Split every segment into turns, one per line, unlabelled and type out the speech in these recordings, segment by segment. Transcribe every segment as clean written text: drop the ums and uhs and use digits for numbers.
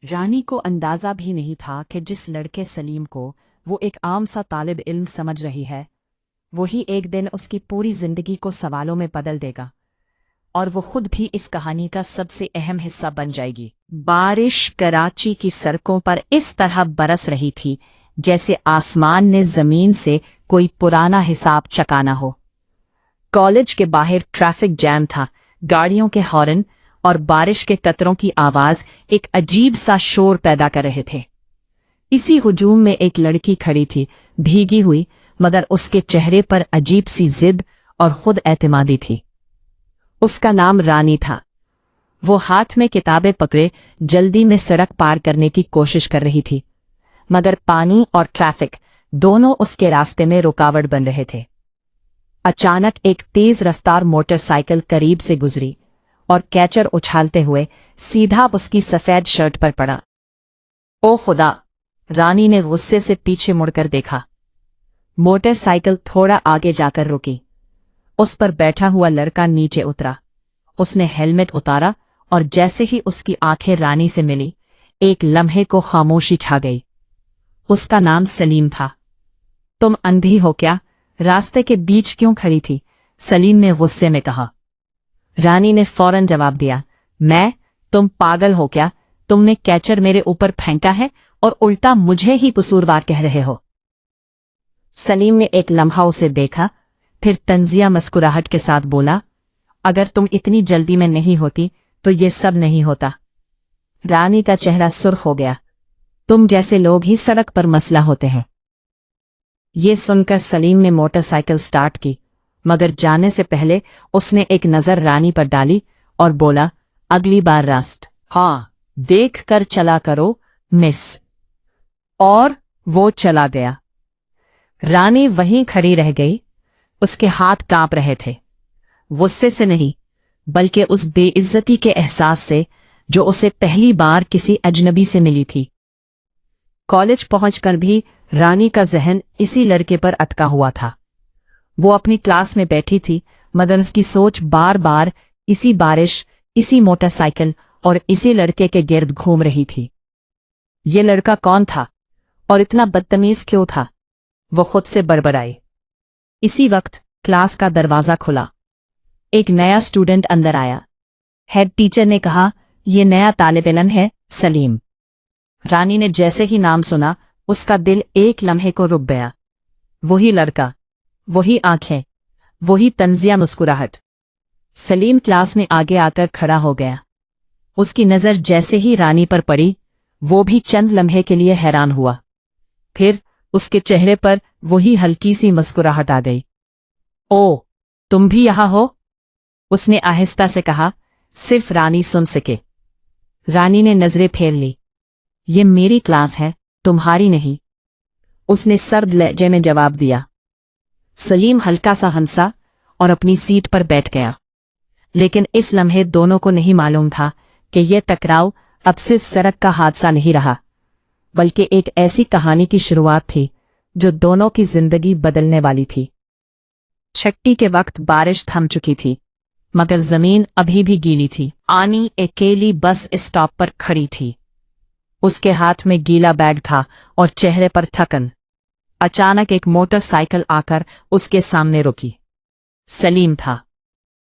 रानी को अंदाजा भी नहीं था कि जिस लड़के सलीम को वो एक आम सा तालिब इल्म समझ रही है, वही एक दिन उसकी पूरी जिंदगी को सवालों में बदल देगा और वो खुद भी इस कहानी का सबसे अहम हिस्सा बन जाएगी। बारिश कराची की सड़कों पर इस तरह बरस रही थी जैसे आसमान ने जमीन से कोई पुराना हिसाब चकाना हो। कॉलेज के बाहर ट्रैफिक जैम था, गाड़ियों के हॉर्न और बारिश के कतरों की आवाज एक अजीब सा शोर पैदा कर रहे थे। इसी हुजूम में एक लड़की खड़ी थी, भीगी हुई, मगर उसके चेहरे पर अजीब सी जिद और खुद एतमादी थी। उसका नाम रानी था। वो हाथ में किताबें पकड़े जल्दी में सड़क पार करने की कोशिश कर रही थी, मगर पानी और ट्रैफिक दोनों उसके रास्ते में रुकावट बन रहे थे। अचानक एक तेज रफ्तार मोटरसाइकिल करीब से गुजरी और कैचर उछालते हुए सीधा उसकी सफेद शर्ट पर पड़ा। ओ खुदा! रानी ने गुस्से से पीछे मुड़कर देखा। मोटरसाइकिल थोड़ा आगे जाकर रुकी। उस पर बैठा हुआ लड़का नीचे उतरा। उसने हेलमेट उतारा और जैसे ही उसकी आंखें रानी से मिली, एक लम्हे को खामोशी छा गई। उसका नाम सलीम था। तुम अंधी हो क्या? रास्ते के बीच क्यों खड़ी थी? सलीम ने गुस्से में कहा। रानी ने फौरन जवाब दिया, तुम पागल हो क्या? तुमने कैचर मेरे ऊपर फेंका है और उल्टा मुझे ही कसूरवार कह रहे हो। सलीम ने एक लम्हा उसे देखा, फिर तंजिया मुस्कुराहट के साथ बोला, अगर तुम इतनी जल्दी में नहीं होती तो ये सब नहीं होता। रानी का चेहरा सुर्ख हो गया। तुम जैसे लोग ही सड़क पर मसला होते हैं। ये सुनकर सलीम ने मोटरसाइकिल स्टार्ट की, मगर जाने से पहले उसने एक नजर रानी पर डाली और बोला, अगली बार हाँ, देख कर चला करो मिस। और वो चला गया। रानी वहीं खड़ी रह गई। उसके हाथ कांप रहे थे, गुस्से से नहीं बल्कि उस बेइज्जती के एहसास से जो उसे पहली बार किसी अजनबी से मिली थी। कॉलेज पहुंचकर भी रानी का जहन इसी लड़के पर अटका हुआ था। वो अपनी क्लास में बैठी थी, मगर उसकी सोच बार बार इसी बारिश, इसी मोटरसाइकिल और इसी लड़के के गिर्द घूम रही थी। ये लड़का कौन था और इतना बदतमीज क्यों था? वो खुद से बड़बड़ाई। इसी वक्त क्लास का दरवाजा खुला। एक नया स्टूडेंट अंदर आया। हेड टीचर ने कहा, ये नया तालिब इल्म है सलीम। रानी ने जैसे ही नाम सुना, उसका दिल एक लम्हे को रुक गया। वही लड़का, वही आंखें, वही तंजिया मुस्कुराहट। सलीम क्लास में आगे आकर खड़ा हो गया। उसकी नजर जैसे ही रानी पर पड़ी, वो भी चंद लम्हे के लिए हैरान हुआ। फिर उसके चेहरे पर वही हल्की सी मुस्कुराहट आ गई। ओ, तुम भी यहां हो? उसने आहिस्ता से कहा, सिर्फ रानी सुन सके। रानी ने नजरें फेर ली। ये मेरी क्लास है, तुम्हारी नहीं, उसने सर्द लहजे में जवाब दिया। सलीम हल्का सा हंसा और अपनी सीट पर बैठ गया। लेकिन इस लम्हे दोनों को नहीं मालूम था कि यह टकराव अब सिर्फ सड़क का हादसा नहीं रहा, बल्कि एक ऐसी कहानी की शुरुआत थी जो दोनों की जिंदगी बदलने वाली थी। छुट्टी के वक्त बारिश थम चुकी थी, मगर जमीन अभी भी गीली थी। आनी अकेली बस स्टॉप पर खड़ी थी। उसके हाथ में गीला बैग था और चेहरे पर थकन। अचानक एक मोटरसाइकिल आकर उसके सामने रुकी। सलीम था।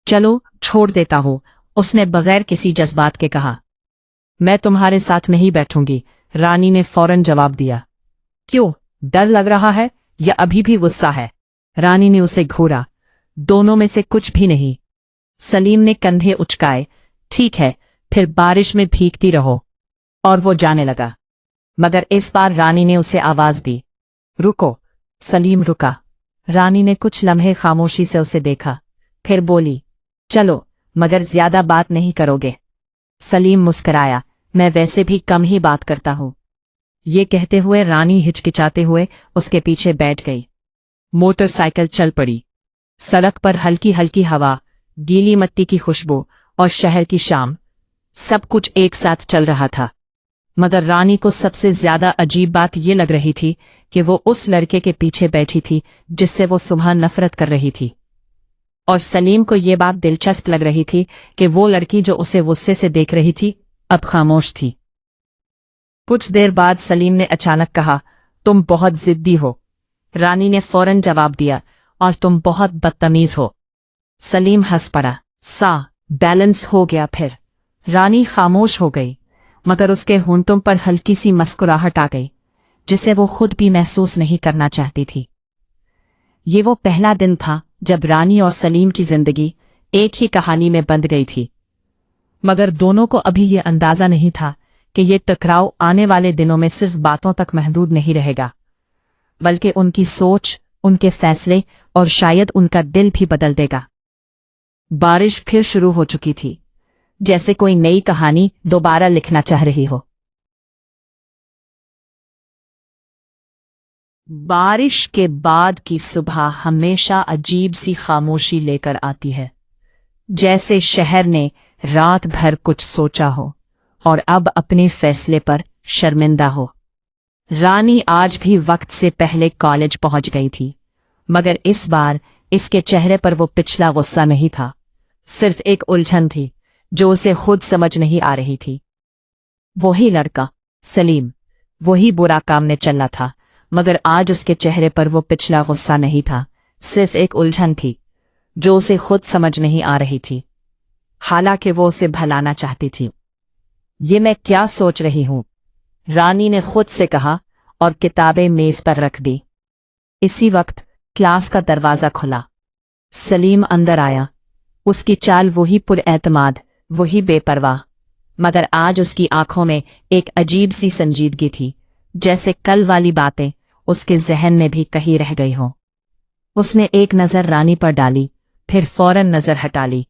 चलो छोड़ देता हूं, उसने बगैर किसी जज्बात के कहा। मैं तुम्हारे साथ नहीं बैठूंगी, रानी ने फौरन जवाब दिया। क्यों, डर लग रहा है या अभी भी गुस्सा है? रानी ने उसे घूरा। दोनों में से कुछ भी नहीं। सलीम ने कंधे उचकाए। ठीक है, फिर बारिश में भीगती रहो। और वो जाने लगा। मगर इस बार रानी ने उसे आवाज दी। रुको। सलीम रुका। रानी ने कुछ लम्हे खामोशी से उसे देखा, फिर बोली, चलो, मगर ज्यादा बात नहीं करोगे? सलीम मुस्कराया। मैं वैसे भी कम ही बात करता हूं। ये कहते हुए रानी हिचकिचाते हुए उसके पीछे बैठ गई। मोटरसाइकिल चल पड़ी। सड़क पर हल्की हल्की हवा, गीली मिट्टी की खुशबू और शहर की शाम, सब कुछ एक साथ चल रहा था। मगर रानी को सबसे ज्यादा अजीब बात ये लग रही थी कि वो उस लड़के के पीछे बैठी थी जिससे वो सुबह नफरत कर रही थी। और सलीम को ये बात दिलचस्प लग रही थी कि वो लड़की जो उसे गुस्से से देख रही थी, अब खामोश थी। कुछ देर बाद सलीम ने अचानक कहा, तुम बहुत जिद्दी हो। रानी ने फौरन जवाब दिया, और तुम बहुत बदतमीज हो। सलीम हंस पड़ा। बैलेंस हो गया फिर। रानी खामोश हो गई, मगर उसके होंठों पर हल्की सी मुस्कुराहट आ गई, जिसे वो खुद भी महसूस नहीं करना चाहती थी। ये वो पहला दिन था जब रानी और सलीम की जिंदगी एक ही कहानी में बंध गई थी, मगर दोनों को अभी ये अंदाजा नहीं था कि ये टकराव आने वाले दिनों में सिर्फ बातों तक महदूद नहीं रहेगा, बल्कि उनकी सोच, उनके फैसले और शायद उनका दिल भी बदल देगा। बारिश फिर शुरू हो चुकी थी, जैसे कोई नई कहानी दोबारा लिखना चाह रही हो। बारिश के बाद की सुबह हमेशा अजीब सी खामोशी लेकर आती है, जैसे शहर ने रात भर कुछ सोचा हो और अब अपने फैसले पर शर्मिंदा हो। रानी आज भी वक्त से पहले कॉलेज पहुंच गई थी, मगर इस बार इसके चेहरे पर वो पिछला गुस्सा नहीं था, सिर्फ एक उलझन थी जो उसे खुद समझ नहीं आ रही थी। वही लड़का सलीम, वही बुरा काम में चला था, मगर आज उसके चेहरे पर वो पिछला गुस्सा नहीं था, सिर्फ एक उलझन थी जो उसे खुद समझ नहीं आ रही थी, हालांकि वो उसे भलाना चाहती थी। ये मैं क्या सोच रही हूं, रानी ने खुद से कहा और किताबें मेज पर रख दी। इसी वक्त क्लास का दरवाजा खुला। सलीम अंदर आया। उसकी चाल वही पुरएतमाद, वही बेपरवाह, मगर आज उसकी आंखों में एक अजीब सी संजीदगी थी, जैसे कल वाली बातें उसके जहन में भी कहीं रह गई हों। उसने एक नजर रानी पर डाली, फिर फौरन नजर हटा ली।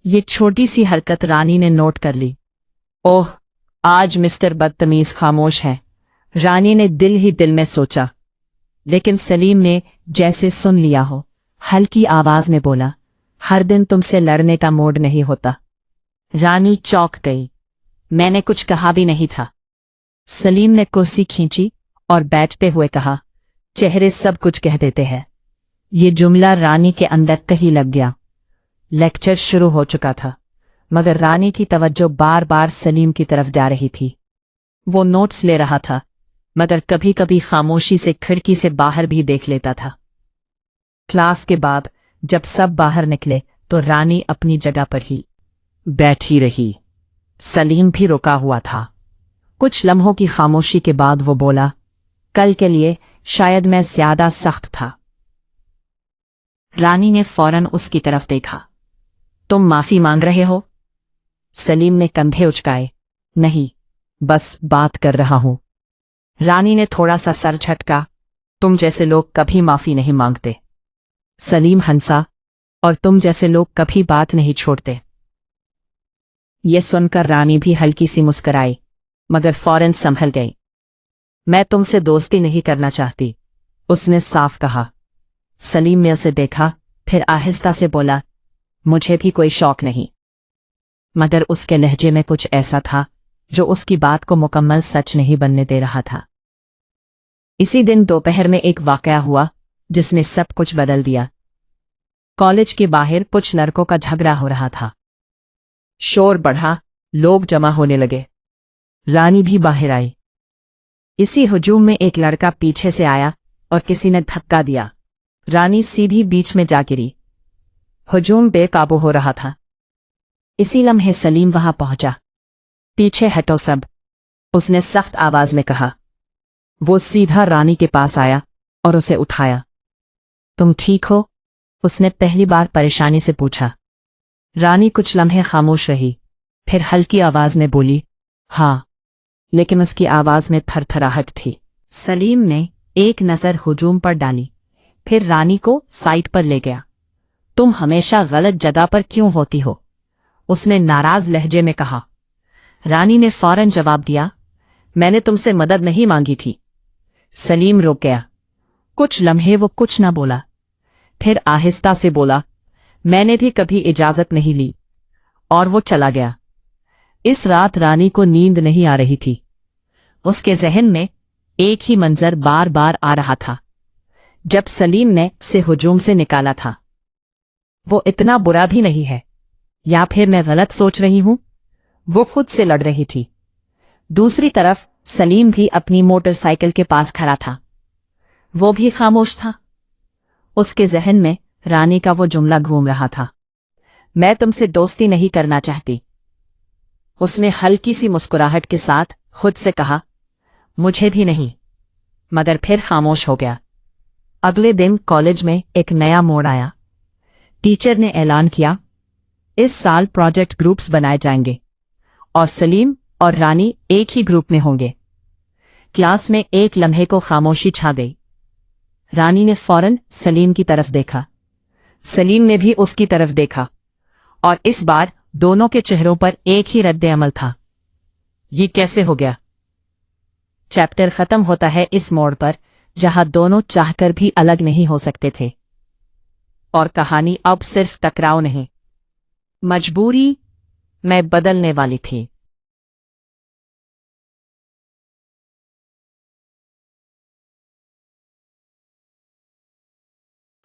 ये छोटी सी हरकत रानी ने नोट कर ली। ओह, आज मिस्टर बदतमीज खामोश है, रानी ने दिल ही दिल में सोचा। लेकिन सलीम ने जैसे सुन लिया हो, हल्की आवाज में बोला, हर दिन तुमसे लड़ने का मूड नहीं होता। रानी चौंक गई। मैंने कुछ कहा भी नहीं था। सलीम ने कुर्सी खींची और बैठते हुए कहा, चेहरे सब कुछ कह देते हैं। ये जुमला रानी के अंदर कहीं लग गया। लेक्चर शुरू हो चुका था, मगर रानी की तवज्जो बार बार सलीम की तरफ जा रही थी। वो नोट्स ले रहा था, मगर कभी कभी खामोशी से खिड़की से बाहर भी देख लेता था। क्लास के बाद जब सब बाहर निकले तो रानी अपनी जगह पर ही बैठी रही। सलीम भी रुका हुआ था। कुछ लम्हों की खामोशी के बाद वो बोला, कल के लिए शायद मैं ज्यादा सख्त था। रानी ने फौरन उसकी तरफ देखा। तुम माफी मांग रहे हो? सलीम ने कंधे उचकाए। नहीं, बस बात कर रहा हूं। रानी ने थोड़ा सा सर झटका। तुम जैसे लोग कभी माफी नहीं मांगते। सलीम हंसा। और तुम जैसे लोग कभी बात नहीं छोड़ते। ये सुनकर रानी भी हल्की सी मुस्कुराई, मगर फौरन संभल गई। मैं तुमसे दोस्ती नहीं करना चाहती, उसने साफ कहा। सलीम ने उसे देखा, फिर आहिस्ता से बोला, मुझे भी कोई शौक नहीं। मगर उसके लहजे में कुछ ऐसा था जो उसकी बात को मुकम्मल सच नहीं बनने दे रहा था। इसी दिन दोपहर में एक वाकया हुआ जिसने सब कुछ बदल दिया। कॉलेज के बाहर कुछ लड़कों का झगड़ा हो रहा था। शोर बढ़ा, लोग जमा होने लगे। रानी भी बाहर आई। इसी हुजूम में एक लड़का पीछे से आया और किसी ने धक्का दिया। रानी सीधी बीच में जा गिरी। हुजूम बेकाबू हो रहा था। इसी लम्हे सलीम वहां पहुंचा। पीछे हटो सब, उसने सख्त आवाज में कहा। वो सीधा रानी के पास आया और उसे उठाया। तुम ठीक हो? उसने पहली बार परेशानी से पूछा। रानी कुछ लम्हे खामोश रही, फिर हल्की आवाज में बोली, हाँ, लेकिन उसकी आवाज में थरथराहट थी। सलीम ने एक नजर हुजूम पर डाली, फिर रानी को साइड पर ले गया। तुम हमेशा गलत जगह पर क्यों होती हो? उसने नाराज लहजे में कहा। रानी ने फौरन जवाब दिया, मैंने तुमसे मदद नहीं मांगी थी। सलीम रुक गया। कुछ लम्हे वो कुछ न बोला, फिर आहिस्ता से बोला, मैंने भी कभी इजाजत नहीं ली, और वो चला गया। इस रात रानी को नींद नहीं आ रही थी। उसके जहन में एक ही मंजर बार बार आ रहा था, जब सलीम ने उसे हुजूम से निकाला था। वो इतना बुरा भी नहीं है, या फिर मैं गलत सोच रही हूं? वो खुद से लड़ रही थी। दूसरी तरफ सलीम भी अपनी मोटरसाइकिल के पास खड़ा था। वो भी खामोश था। उसके जहन में रानी का वो जुमला घूम रहा था, मैं तुमसे दोस्ती नहीं करना चाहती। उसने हल्की सी मुस्कुराहट के साथ खुद से कहा, मुझे भी नहीं, मगर फिर खामोश हो गया। अगले दिन कॉलेज में एक नया मोड़ आया। टीचर ने ऐलान किया, इस साल प्रोजेक्ट ग्रुप्स बनाए जाएंगे और सलीम और रानी एक ही ग्रुप में होंगे। क्लास में एक लम्हे को खामोशी छा गई। रानी ने फौरन सलीम की तरफ देखा, सलीम ने भी उसकी तरफ देखा, और इस बार दोनों के चेहरों पर एक ही रद्द अमल था। ये कैसे हो गया? चैप्टर खत्म होता है इस मोड़ पर जहां दोनों चाहकर भी अलग नहीं हो सकते थे, और कहानी अब सिर्फ टकराव नहीं, मजबूरी में बदलने वाली थी।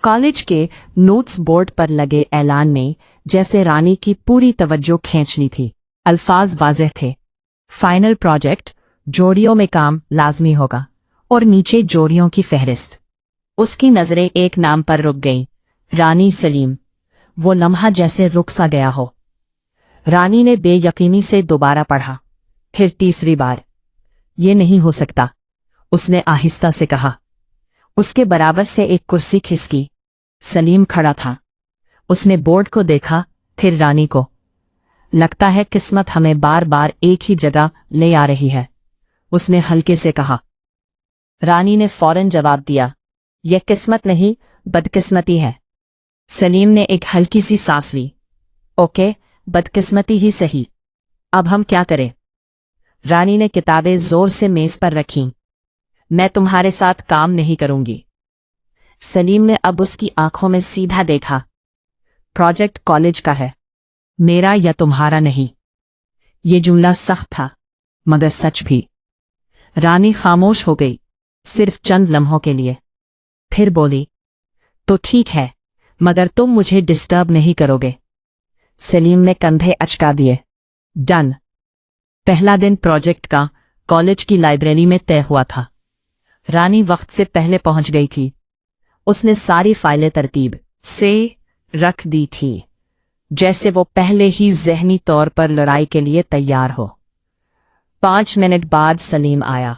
कॉलेज के नोट्स बोर्ड पर लगे ऐलान ने जैसे रानी की पूरी तवज्जो खींच ली थी। अल्फाज वाज़ेह थे, फाइनल प्रोजेक्ट, जोड़ियों में काम लाजमी होगा, और नीचे जोड़ियों की फहरिस्त। उसकी नजरें एक नाम पर रुक गईं, रानी सलीम। वो लम्हा जैसे रुक सा गया हो। रानी ने बेयकीनी से दोबारा पढ़ा, फिर तीसरी बार। ये नहीं हो सकता, उसने आहिस्ता से कहा। उसके बराबर से एक कुर्सी खिसकी। सलीम खड़ा था। उसने बोर्ड को देखा, फिर रानी को। लगता है किस्मत हमें बार बार एक ही जगह ले आ रही है, उसने हल्के से कहा। रानी ने फौरन जवाब दिया, यह किस्मत नहीं, बदकिस्मती है। सलीम ने एक हल्की सी सांस ली। ओके, बदकिस्मती ही सही। अब हम क्या करें? रानी ने किताबें जोर से मेज पर रखीं। मैं तुम्हारे साथ काम नहीं करूंगी। सलीम ने अब उसकी आंखों में सीधा देखा। प्रोजेक्ट कॉलेज का है, मेरा या तुम्हारा नहीं। ये जुमला सख्त था, मगर सच भी। रानी खामोश हो गई, सिर्फ चंद लम्हों के लिए। फिर बोली, तो ठीक है, मगर तुम मुझे डिस्टर्ब नहीं करोगे। सलीम ने कंधे अचका दिए। डन। पहला दिन प्रोजेक्ट का कॉलेज की लाइब्रेरी में तय हुआ था। रानी वक्त से पहले पहुंच गई थी। उसने सारी फाइलें तरतीब से रख दी थी, जैसे वो पहले ही ज़हनी तौर पर लड़ाई के लिए तैयार हो। 5 मिनट बाद सलीम आया,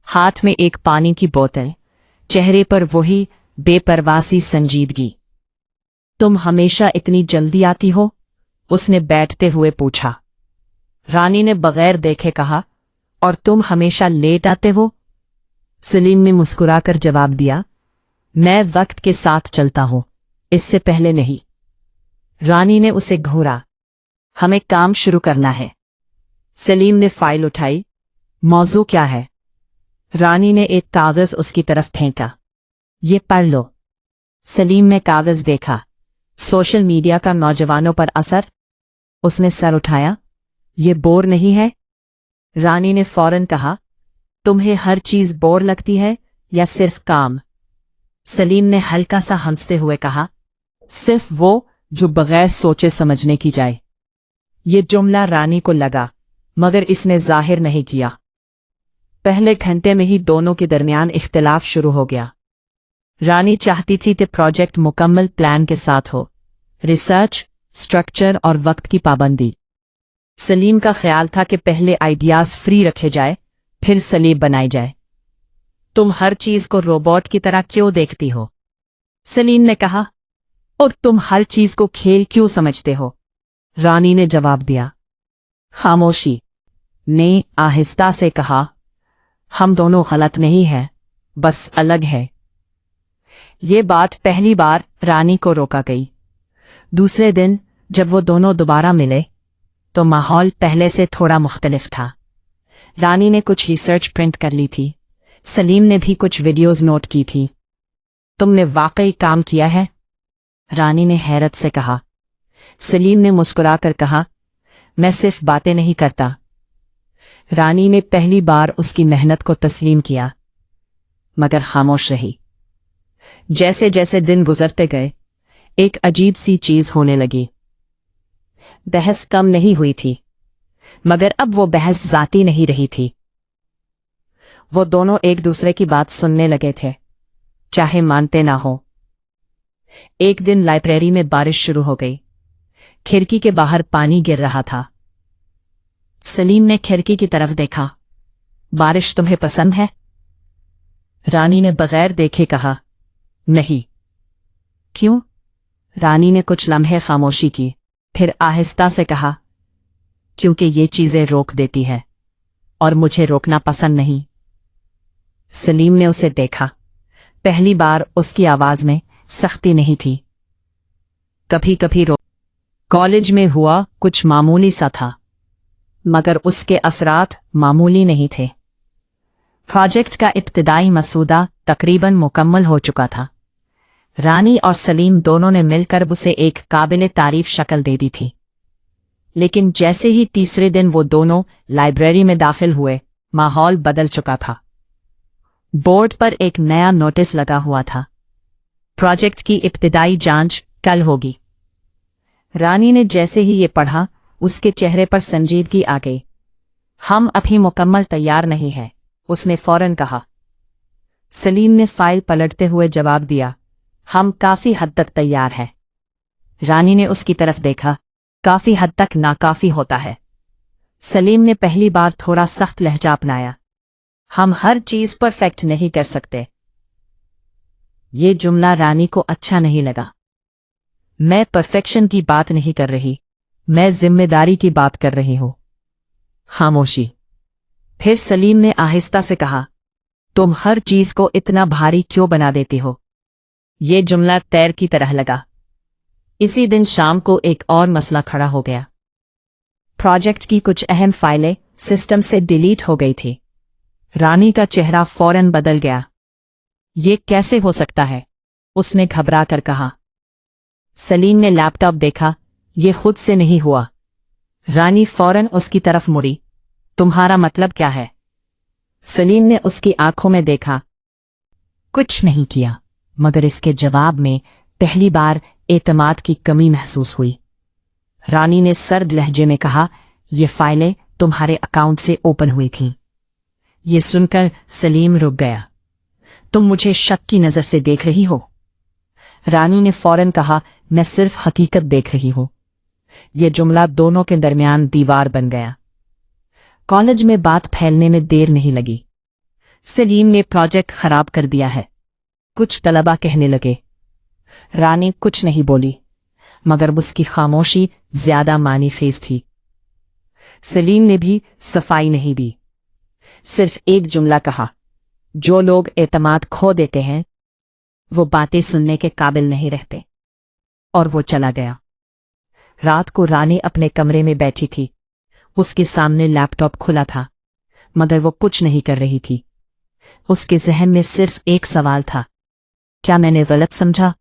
हाथ में एक पानी की बोतल, चेहरे पर वही बेपरवासी संजीदगी। तुम हमेशा इतनी जल्दी आती हो? उसने बैठते हुए पूछा। रानी ने बगैर देखे कहा, और तुम हमेशा लेट आते हो? सलीम ने मुस्कुराकर जवाब दिया, मैं वक्त के साथ चलता हूं, इससे पहले नहीं। रानी ने उसे घूरा। हमें काम शुरू करना है। सलीम ने फाइल उठाई। मौजू क्या है? रानी ने एक कागज उसकी तरफ फेंका। ये पढ़ लो। सलीम ने कागज देखा। सोशल मीडिया का नौजवानों पर असर। उसने सर उठाया। ये बोर नहीं है? रानी ने फौरन कहा, तुम्हें हर चीज बोर लगती है या सिर्फ काम? सलीम ने हल्का सा हंसते हुए कहा, सिर्फ वो जो बगैर सोचे समझने की जाए। ये जुमला रानी को लगा, मगर इसने जाहिर नहीं किया। पहले घंटे में ही दोनों के दरमियान इख्तिलाफ शुरू हो गया। रानी चाहती थी कि प्रोजेक्ट मुकम्मल प्लान के साथ हो, रिसर्च, स्ट्रक्चर और वक्त की पाबंदी। सलीम का ख्याल था कि पहले आइडियाज फ्री रखे जाए, फिर सलीब बनाई जाए। तुम हर चीज को रोबोट की तरह क्यों देखती हो? सलीम ने कहा, और तुम हर चीज को खेल क्यों समझते हो? रानी ने जवाब दिया। खामोशी ने आहिस्ता से कहा, हम दोनों गलत नहीं हैं, बस अलग है। ये बात पहली बार रानी को रोका गई। दूसरे दिन जब वो दोनों दोबारा मिले तो माहौल पहले से थोड़ा मुख्तलिफ था। रानी ने कुछ रिसर्च प्रिंट कर ली थी। सलीम ने भी कुछ वीडियोस नोट की थी। तुमने वाकई काम किया है? रानी ने हैरत से कहा। सलीम ने मुस्कुराकर कहा, मैं सिर्फ बातें नहीं करता। रानी ने पहली बार उसकी मेहनत को तस्लीम किया, मगर खामोश रही। जैसे जैसे दिन गुजरते गए, एक अजीब सी चीज होने लगी। बहस कम नहीं हुई थी, मगर अब वो बहस जाती नहीं रही थी। वो दोनों एक दूसरे की बात सुनने लगे थे, चाहे मानते ना हो। एक दिन लाइब्रेरी में बारिश शुरू हो गई। खिड़की के बाहर पानी गिर रहा था। सलीम ने खिड़की की तरफ देखा। बारिश तुम्हें पसंद है? रानी ने बगैर देखे कहा, नहीं। क्यों? रानी ने कुछ लम्हे खामोशी की, फिर आहिस्ता से कहा, क्योंकि ये चीजें रोक देती है और मुझे रोकना पसंद नहीं। सलीम ने उसे देखा। पहली बार उसकी आवाज में सख्ती नहीं थी। कभी कभी कॉलेज में हुआ कुछ मामूली सा था, मगर उसके असरात मामूली नहीं थे। प्रोजेक्ट का इब्तिदाई मसूदा तकरीबन मुकम्मल हो चुका था। रानी और सलीम दोनों ने मिलकर उसे एक काबिल तारीफ शक्ल दे दी थी। लेकिन जैसे ही तीसरे दिन वो दोनों लाइब्रेरी में दाखिल हुए, माहौल बदल चुका था। बोर्ड पर एक नया नोटिस लगा हुआ था, प्रोजेक्ट की इब्तिदाई जांच कल होगी। रानी ने जैसे ही ये पढ़ा, उसके चेहरे पर संजीदगी आ गई। हम अभी मुकम्मल तैयार नहीं हैं, उसने फौरन कहा। सलीम ने फाइल पलटते हुए जवाब दिया, हम काफी हद तक तैयार हैं। रानी ने उसकी तरफ देखा। काफी हद तक नाकाफी होता है। सलीम ने पहली बार थोड़ा सख्त लहजा अपनाया। हम हर चीज परफेक्ट नहीं कर सकते। ये जुमला रानी को अच्छा नहीं लगा। मैं परफेक्शन की बात नहीं कर रही, मैं जिम्मेदारी की बात कर रही हूं। खामोशी। फिर सलीम ने आहिस्ता से कहा, तुम हर चीज को इतना भारी क्यों बना देती हो? ये जुमला तैर की तरह लगा। इसी दिन शाम को एक और मसला खड़ा हो गया। प्रोजेक्ट की कुछ अहम फाइलें सिस्टम से डिलीट हो गई थी। रानी का चेहरा फौरन बदल गया। ये कैसे हो सकता है? उसने घबरा कर कहा। सलीम ने लैपटॉप देखा। ये खुद से नहीं हुआ। रानी फौरन उसकी तरफ मुड़ी। तुम्हारा मतलब क्या है? सलीम ने उसकी आंखों में देखा। कुछ नहीं किया, मगर इसके जवाब में पहली बार एतमाद की कमी महसूस हुई। रानी ने सर्द लहजे में कहा, ये फाइलें तुम्हारे अकाउंट से ओपन हुई थीं। ये सुनकर सलीम रुक गया। तुम मुझे शक की नजर से देख रही हो? रानी ने फौरन कहा, मैं सिर्फ हकीकत देख रही हूं। यह जुमला दोनों के दरमियान दीवार बन गया। कॉलेज में बात फैलने में देर नहीं लगी। सलीम ने प्रोजेक्ट खराब कर दिया है, कुछ तलबा कहने लगे। रानी कुछ नहीं बोली, मगर उसकी खामोशी ज्यादा मानीखेज थी। सलीम ने भी सफाई नहीं दी, सिर्फ एक जुमला कहा, जो लोग एतमाद खो देते हैं वो बातें सुनने के काबिल नहीं रहते। और वो चला गया। रात को रानी अपने कमरे में बैठी थी। उसके सामने लैपटॉप खुला था, मगर वो कुछ नहीं कर रही थी। उसके जहन में सिर्फ एक सवाल था, क्या मैंने गलत समझा?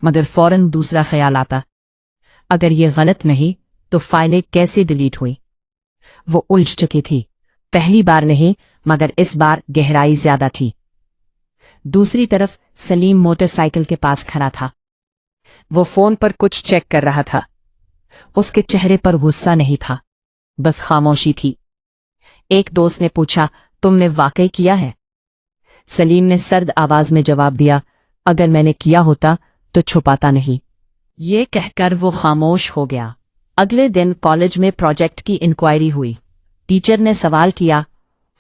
मगर फौरन दूसरा ख्याल आता, अगर ये गलत नहीं तो फाइलें कैसे डिलीट हुई? वो उलझ चुकी थी। पहली बार नहीं, मगर इस बार गहराई ज्यादा थी। दूसरी तरफ सलीम मोटरसाइकिल के पास खड़ा था। वो फोन पर कुछ चेक कर रहा था। उसके चेहरे पर गुस्सा नहीं था, बस खामोशी थी। एक दोस्त ने पूछा, तुमने वाकई किया है? सलीम ने सर्द आवाज में जवाब दिया, अगर मैंने किया होता तो छुपाता नहीं। ये कहकर वो खामोश हो गया। अगले दिन कॉलेज में प्रोजेक्ट की इंक्वायरी हुई। टीचर ने सवाल किया,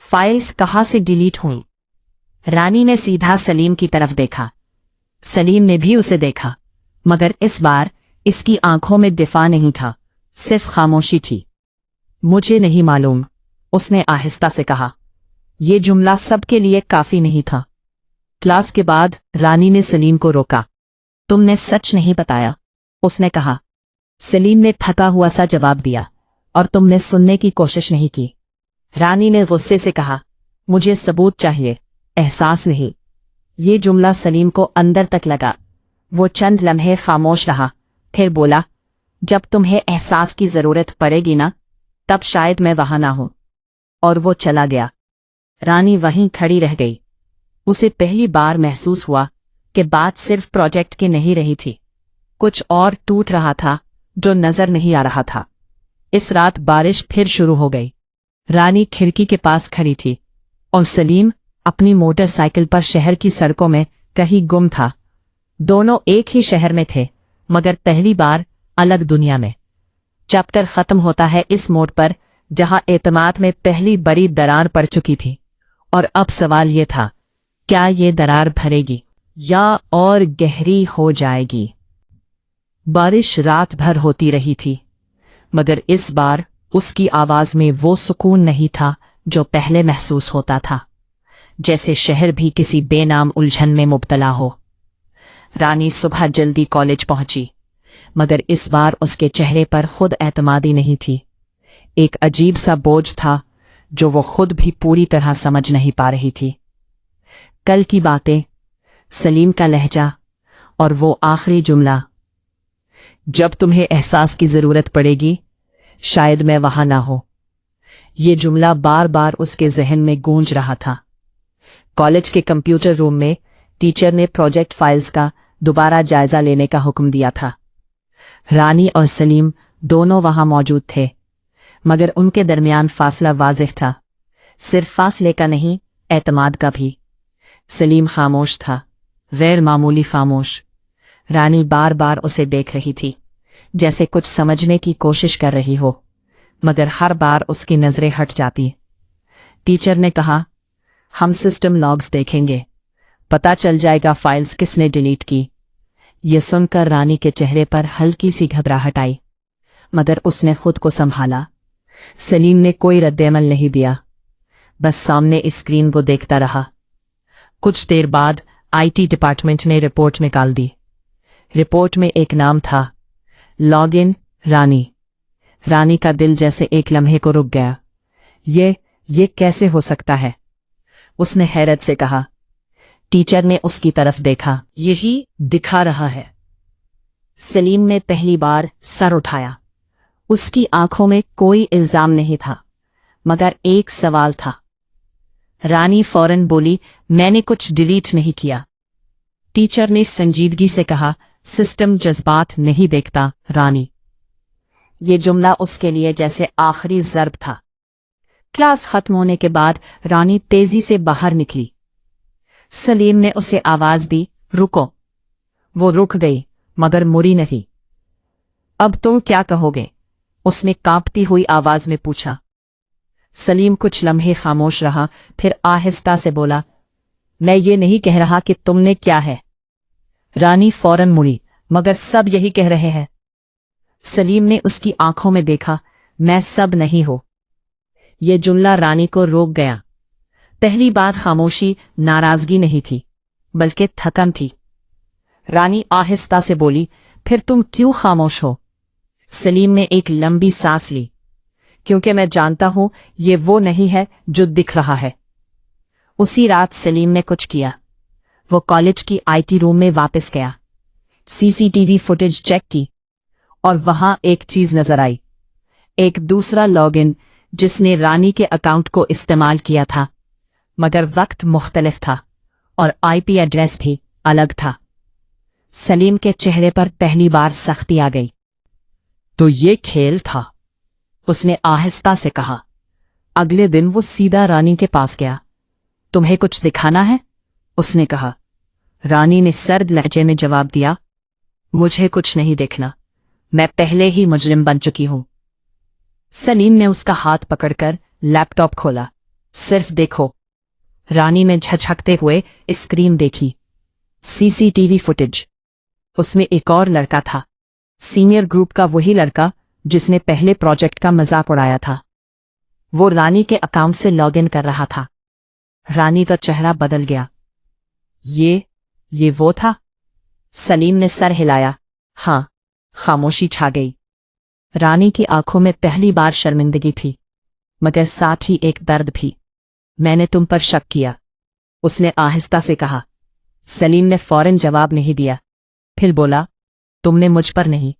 फाइल्स कहाँ से डिलीट हुई? रानी ने सीधा सलीम की तरफ देखा। सलीम ने भी उसे देखा, मगर इस बार इसकी आंखों में दिफा नहीं था, सिर्फ खामोशी थी। मुझे नहीं मालूम, उसने आहिस्ता से कहा। यह जुमला सबके लिए काफी नहीं था। क्लास के बाद रानी ने सलीम को रोका। तुमने सच नहीं बताया, उसने कहा। सलीम ने थका हुआ सा जवाब दिया, और तुमने सुनने की कोशिश नहीं की। रानी ने गुस्से से कहा, मुझे सबूत चाहिए, एहसास नहीं। ये जुमला सलीम को अंदर तक लगा। वो चंद लम्हे खामोश रहा, फिर बोला, जब तुम्हें एहसास की जरूरत पड़ेगी ना, तब शायद मैं वहां ना हूं। और वो चला गया। रानी वहीं खड़ी रह गई। उसे पहली बार महसूस हुआ कि बात सिर्फ प्रोजेक्ट की नहीं रही थी, कुछ और टूट रहा था जो नजर नहीं आ रहा था। इस रात बारिश फिर शुरू हो गई। रानी खिड़की के पास खड़ी थी। और सलीम अपनी मोटरसाइकिल पर शहर की सड़कों में कहीं गुम था। दोनों एक ही शहर में थे, मगर पहली बार अलग दुनिया में। चैप्टर खत्म होता है इस मोड़ पर जहां एतमाद में पहली बड़ी दरार पड़ चुकी थी, और अब सवाल ये था, क्या ये दरार भरेगी या और गहरी हो जाएगी। बारिश रात भर होती रही थी, मगर इस बार उसकी आवाज में वो सुकून नहीं था जो पहले महसूस होता था, जैसे शहर भी किसी बेनाम उलझन में मुब्तला हो। रानी सुबह जल्दी कॉलेज पहुंची, मगर इस बार उसके चेहरे पर खुद एतमादी नहीं थी। एक अजीब सा बोझ था जो वो खुद भी पूरी तरह समझ नहीं पा रही थी। कल की बातें, सलीम का लहजा और वो आखिरी जुमला, जब तुम्हें एहसास की जरूरत पड़ेगी शायद मैं वहां ना हो। ये जुमला बार बार उसके जहन में गूंज रहा था। कॉलेज के कंप्यूटर रूम में टीचर ने प्रोजेक्ट फाइल्स का दोबारा जायजा लेने का हुक्म दिया था। रानी और सलीम दोनों वहां मौजूद थे, मगर उनके दरमियान फासला वाज़िह था। सिर्फ फासले का नहीं, एतमाद का भी। सलीम खामोश था, गैर मामूली खामोश। रानी बार बार उसे देख रही थी, जैसे कुछ समझने की कोशिश कर रही हो, मगर हर बार उसकी नजरें हट जाती। टीचर ने कहा, हम सिस्टम लॉग्स देखेंगे, पता चल जाएगा फाइल्स किसने डिलीट की। ये सुनकर रानी के चेहरे पर हल्की सी घबराहट आई, मगर उसने खुद को संभाला। सलीम ने कोई रद्देअमल नहीं दिया, बस सामने स्क्रीन को देखता रहा। कुछ देर बाद आईटी डिपार्टमेंट ने रिपोर्ट निकाल दी। रिपोर्ट में एक नाम था, लॉगिन रानी। रानी का दिल जैसे एक लम्हे को रुक गया। ये कैसे हो सकता है? उसने हैरत से कहा। टीचर ने उसकी तरफ देखा। यही दिखा रहा है। सलीम ने पहली बार सर उठाया। उसकी आंखों में कोई इल्जाम नहीं था, मगर एक सवाल था। रानी फौरन बोली, मैंने कुछ डिलीट नहीं किया। टीचर ने संजीदगी से कहा, सिस्टम जज्बात नहीं देखता रानी। ये जुमला उसके लिए जैसे आखिरी ज़र्ब था। क्लास खत्म होने के बाद रानी तेजी से बाहर निकली। सलीम ने उसे आवाज दी, रुको। वो रुक गई, मगर मुड़ी नहीं। अब तुम क्या कहोगे? उसने कांपती हुई आवाज में पूछा। सलीम कुछ लम्हे खामोश रहा, फिर आहिस्ता से बोला, मैं ये नहीं कह रहा कि तुमने क्या है। रानी फौरन मुड़ी, मगर सब यही कह रहे हैं। सलीम ने उसकी आंखों में देखा, मैं सब नहीं हो। ये जुमला रानी को रोक गया। पहली बार खामोशी नाराजगी नहीं थी, बल्कि थकन थी। रानी आहिस्ता से बोली, फिर तुम क्यों खामोश हो? सलीम ने एक लंबी सांस ली, क्योंकि मैं जानता हूं ये वो नहीं है जो दिख रहा है। उसी रात सलीम ने कुछ किया। वो कॉलेज की आईटी रूम में वापस गया, सीसीटीवी फुटेज चेक की, और वहां एक चीज नजर आई। एक दूसरा लॉगिन जिसने रानी के अकाउंट को इस्तेमाल किया था, मगर वक्त मुख्तलिफ था और आईपी एड्रेस भी अलग था। सलीम के चेहरे पर पहली बार सख्ती आ गई। तो ये खेल था, उसने आहिस्ता से कहा। अगले दिन वो सीधा रानी के पास गया। तुम्हें कुछ दिखाना है? उसने कहा। रानी ने सर्द लहजे में जवाब दिया, मुझे कुछ नहीं देखना, मैं पहले ही मुजरिम बन चुकी हूं। सलीम ने उसका हाथ पकड़कर लैपटॉप खोला। सिर्फ देखो। रानी ने झकझकते हुए स्क्रीन देखी। CCTV footage. उसमें एक और लड़का था, सीनियर ग्रुप का वही लड़का जिसने पहले प्रोजेक्ट का मजाक उड़ाया था। वो रानी के अकाउंट से लॉगिन कर रहा था। रानी का चेहरा बदल गया। ये वो था? सलीम ने सर हिलाया। हाँ। खामोशी छा गई। रानी की आंखों में पहली बार शर्मिंदगी थी, मगर साथ ही एक दर्द भी। मैंने तुम पर शक किया, उसने आहिस्ता से कहा। सलीम ने फौरन जवाब नहीं दिया, फिर बोला, तुमने मुझ पर नहीं,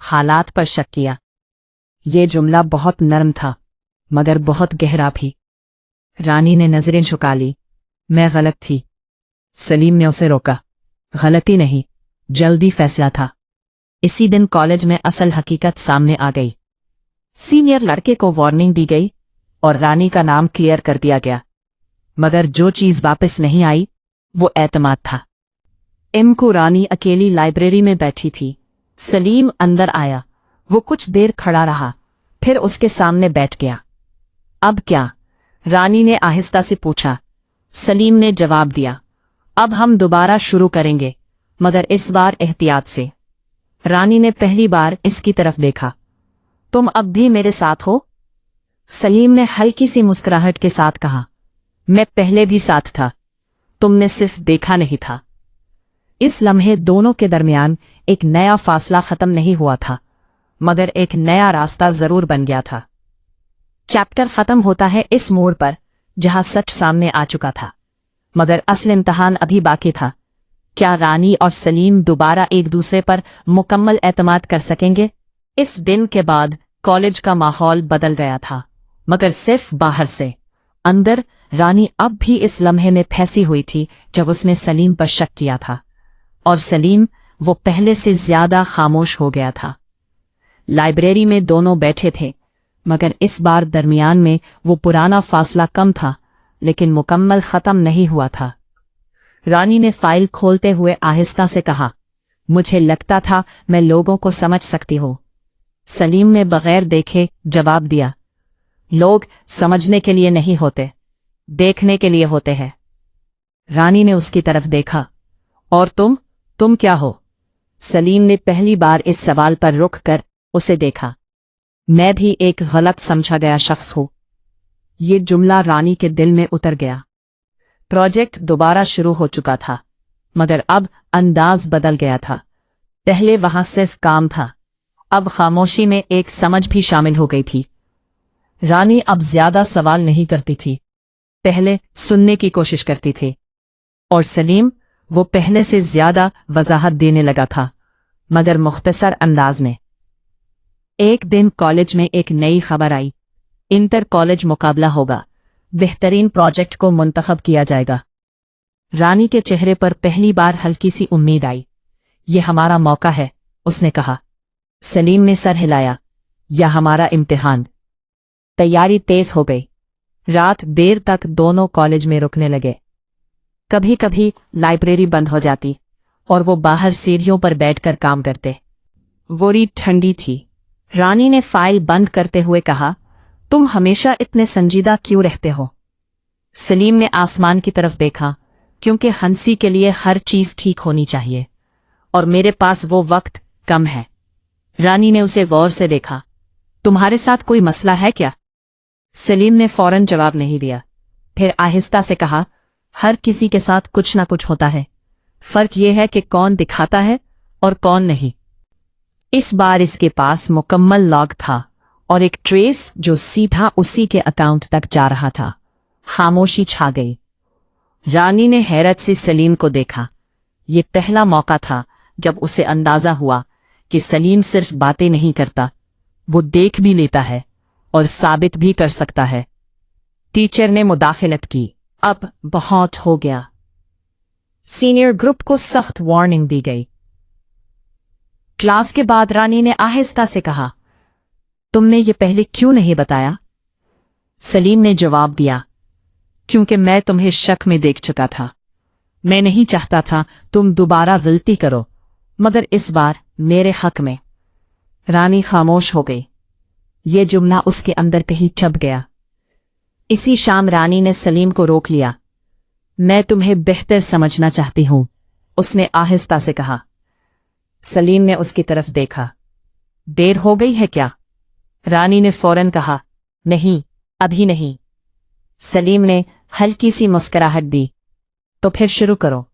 हालात पर शक किया। ये जुमला बहुत नरम था, मगर बहुत गहरा भी। रानी ने नजरें झुका ली। मैं गलत थी। सलीम ने उसे रोका। गलती नहीं, जल्दी फैसला था। इसी दिन कॉलेज में असल हकीकत सामने आ गई। सीनियर लड़के को वार्निंग दी गई और रानी का नाम क्लियर कर दिया गया। मगर जो चीज वापस नहीं आई वो एतमाद था। एम को रानी अकेली लाइब्रेरी में बैठी थी। सलीम अंदर आया। वो कुछ देर खड़ा रहा, फिर उसके सामने बैठ गया। अब क्या? रानी ने आहिस्ता से पूछा। सलीम ने जवाब दिया, अब हम दोबारा शुरू करेंगे, मगर इस बार एहतियात से। रानी ने पहली बार इसकी तरफ देखा। तुम अब भी मेरे साथ हो? सलीम ने हल्की सी मुस्कुराहट के साथ कहा, मैं पहले भी साथ था, तुमने सिर्फ देखा नहीं था। इस लम्हे दोनों के दरमियान एक नया फासला खत्म नहीं हुआ था, मगर एक नया रास्ता जरूर बन गया था। चैप्टर खत्म होता है इस मोड़ पर जहां सच सामने आ चुका था, मगर असल इम्तिहान अभी बाकी था। क्या रानी और सलीम दोबारा एक दूसरे पर मुकम्मल एतमाद कर सकेंगे? इस दिन के बाद कॉलेज का माहौल बदल गया था, मगर सिर्फ बाहर से। अंदर रानी अब भी इस लम्हे में फंसी हुई थी जब उसने सलीम पर शक किया था, और सलीम वो पहले से ज्यादा खामोश हो गया था। लाइब्रेरी में दोनों बैठे थे, मगर इस बार दरमियान में वो पुराना फासला कम था, लेकिन मुकम्मल खत्म नहीं हुआ था। रानी ने फाइल खोलते हुए आहिस्ता से कहा, मुझे लगता था मैं लोगों को समझ सकती हूँ। सलीम ने बगैर देखे जवाब दिया, लोग समझने के लिए नहीं होते, देखने के लिए होते हैं। रानी ने उसकी तरफ देखा, और तुम क्या हो? सलीम ने पहली बार इस सवाल पर रुक कर उसे देखा। मैं भी एक गलत समझा गया शख्स हूं। ये जुमला रानी के दिल में उतर गया। प्रोजेक्ट दोबारा शुरू हो चुका था, मगर अब अंदाज बदल गया था। पहले वहां सिर्फ काम था, अब खामोशी में एक समझ भी शामिल हो गई थी। रानी अब ज्यादा सवाल नहीं करती थी, पहले सुनने की कोशिश करती थी, और सलीम वो पहले से ज्यादा वजाहत देने लगा था, मगर मुख्तसर अंदाज में। एक दिन कॉलेज में एक नई खबर आई, इंटर कॉलेज मुकाबला होगा, बेहतरीन प्रोजेक्ट को मुंतखब किया जाएगा। रानी के चेहरे पर पहली बार हल्की सी उम्मीद आई। ये हमारा मौका है, उसने कहा। सलीम ने सर हिलाया, या हमारा इम्तिहान। तैयारी तेज हो गई। रात देर तक दोनों कॉलेज में रुकने लगे। कभी कभी लाइब्रेरी बंद हो जाती और वो बाहर सीढ़ियों पर बैठकर काम करते। वोरी ठंडी थी। रानी ने फाइल बंद करते हुए कहा, तुम हमेशा इतने संजीदा क्यों रहते हो? सलीम ने आसमान की तरफ देखा, क्योंकि हंसी के लिए हर चीज ठीक होनी चाहिए, और मेरे पास वो वक्त कम है। रानी ने उसे गौर से देखा, तुम्हारे साथ कोई मसला है क्या? सलीम ने फौरन जवाब नहीं दिया, फिर आहिस्ता से कहा, हर किसी के साथ कुछ ना कुछ होता है, फर्क ये है कि कौन दिखाता है और कौन नहीं। इस बार इसके पास मुकम्मल लॉग था और एक ट्रेस जो सीधा उसी के अकाउंट तक जा रहा था। खामोशी छा गई। रानी ने हैरत से सलीम को देखा। ये पहला मौका था जब उसे अंदाजा हुआ कि सलीम सिर्फ बातें नहीं करता, वो देख भी लेता है और साबित भी कर सकता है। टीचर ने मुदाखलत की, अब बहुत हो गया। सीनियर ग्रुप को सख्त वार्निंग दी गई। क्लास के बाद रानी ने आहिस्ता से कहा, तुमने ये पहले क्यों नहीं बताया? सलीम ने जवाब दिया, क्योंकि मैं तुम्हें शक में देख चुका था। मैं नहीं चाहता था तुम दोबारा गलती करो, मगर इस बार मेरे हक में। रानी खामोश हो गई। ये जुमला उसके अंदर कहीं चुभ गया। इसी शाम रानी ने सलीम को रोक लिया। मैं तुम्हें बेहतर समझना चाहती हूं, उसने आहिस्ता से कहा। सलीम ने उसकी तरफ देखा। देर हो गई है क्या? रानी ने फौरन कहा, नहीं, अभी नहीं। सलीम ने हल्की सी मुस्कुराहट दी, तो फिर शुरू करो।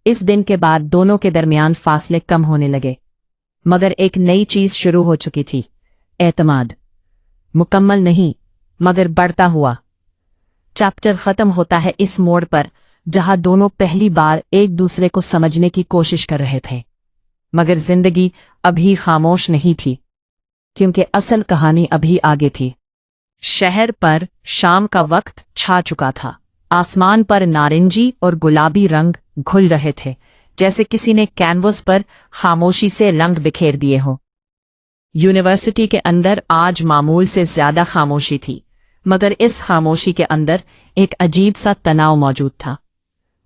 इस दिन के बाद दोनों के दरमियान फासले कम होने लगे, मगर एक नई चीज शुरू हो चुकी थी, एतमाद। मुकम्मल नहीं, मगर बढ़ता हुआ। चैप्टर खत्म होता है इस मोड़ पर जहां दोनों पहली बार एक दूसरे को समझने की कोशिश कर रहे थे, मगर जिंदगी अभी खामोश नहीं थी, क्योंकि असल कहानी अभी आगे थी। शहर पर शाम का वक्त छा चुका था। आसमान पर नारंगी और गुलाबी रंग घुल रहे थे, जैसे किसी ने कैनवस पर खामोशी से रंग बिखेर दिए हों। यूनिवर्सिटी के अंदर आज मामूल से ज्यादा खामोशी थी, मगर इस खामोशी के अंदर एक अजीब सा तनाव मौजूद था।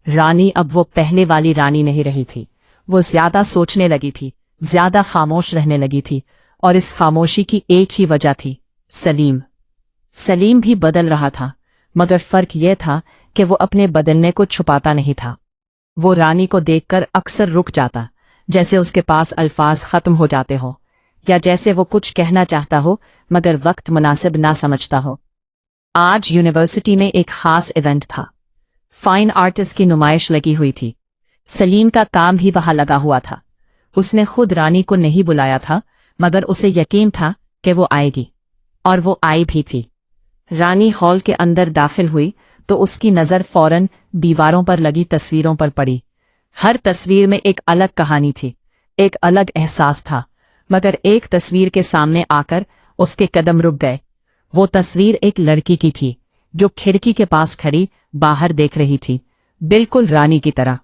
रानी अब वो पहले वाली रानी नहीं रही थी। वो ज्यादा सोचने लगी थी, ज्यादा खामोश रहने लगी थी, और इस खामोशी की एक ही वजह थी, सलीम। सलीम भी बदल रहा था, मगर फर्क यह था कि वो अपने बदलने को छुपाता नहीं था। वो रानी को देखकर अक्सर रुक जाता, जैसे उसके पास अल्फाज खत्म हो जाते हो, या जैसे वो कुछ कहना चाहता हो मगर वक्त मुनासिब ना समझता हो। आज यूनिवर्सिटी में एक खास इवेंट था। फाइन आर्टिस्ट की नुमाइश लगी हुई थी। सलीम का काम भी वहां लगा हुआ था। उसने खुद रानी को नहीं बुलाया था, मगर उसे यकीन था कि वो आएगी, और वो आई भी थी। रानी हॉल के अंदर दाखिल हुई तो उसकी नज़र फौरन दीवारों पर लगी तस्वीरों पर पड़ी। हर तस्वीर में एक अलग कहानी थी, एक अलग एहसास था, मगर एक तस्वीर के सामने आकर उसके कदम रुक गए। वो तस्वीर एक लड़की की थी, जो खिड़की के पास खड़ी बाहर देख रही थी, बिल्कुल रानी की तरह।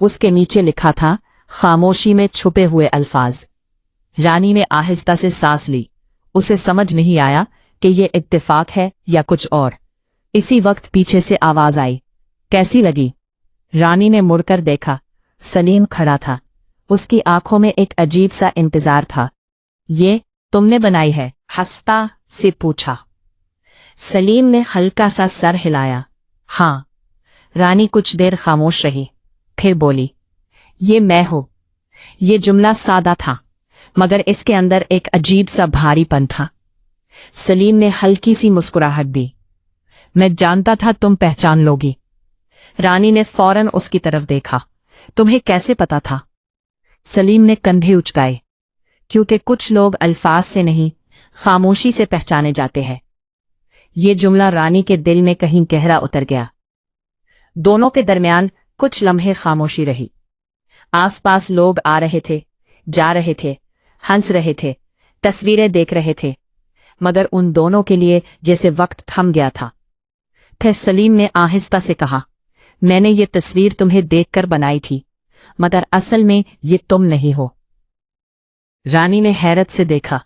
उसके नीचे लिखा था, खामोशी में छुपे हुए अल्फाज। रानी ने आहिस्ता से सांस ली। उसे समझ नहीं आया कि ये इत्तेफाक है या कुछ और। इसी वक्त पीछे से आवाज आई, कैसी लगी? रानी ने मुड़कर देखा। सलीम खड़ा था। उसकी आंखों में एक अजीब सा इंतजार था। ये तुमने बनाई है? हंसता से पूछा। सलीम ने हल्का सा सर हिलाया। हाँ। रानी कुछ देर खामोश रही, फिर बोली, ये मैं हूं। ये जुमला सादा था, मगर इसके अंदर एक अजीब सा भारीपन था। सलीम ने हल्की सी मुस्कुराहट दी। मैं जानता था तुम पहचान लोगी। रानी ने फौरन उसकी तरफ देखा। तुम्हें कैसे पता था? सलीम ने कंधे उचकाए। क्योंकि कुछ लोग अल्फाज से नहीं, खामोशी से पहचाने जाते हैं। ये जुमला रानी के दिल में कहीं गहरा उतर गया। दोनों के दरमियान कुछ लम्हे खामोशी रही। आसपास लोग आ रहे थे, जा रहे थे, हंस रहे थे, तस्वीरें देख रहे थे, मगर उन दोनों के लिए जैसे वक्त थम गया था। फिर सलीम ने आहिस्ता से कहा, मैंने ये तस्वीर तुम्हें देखकर बनाई थी, मगर असल में ये तुम नहीं हो। रानी ने हैरत से देखा।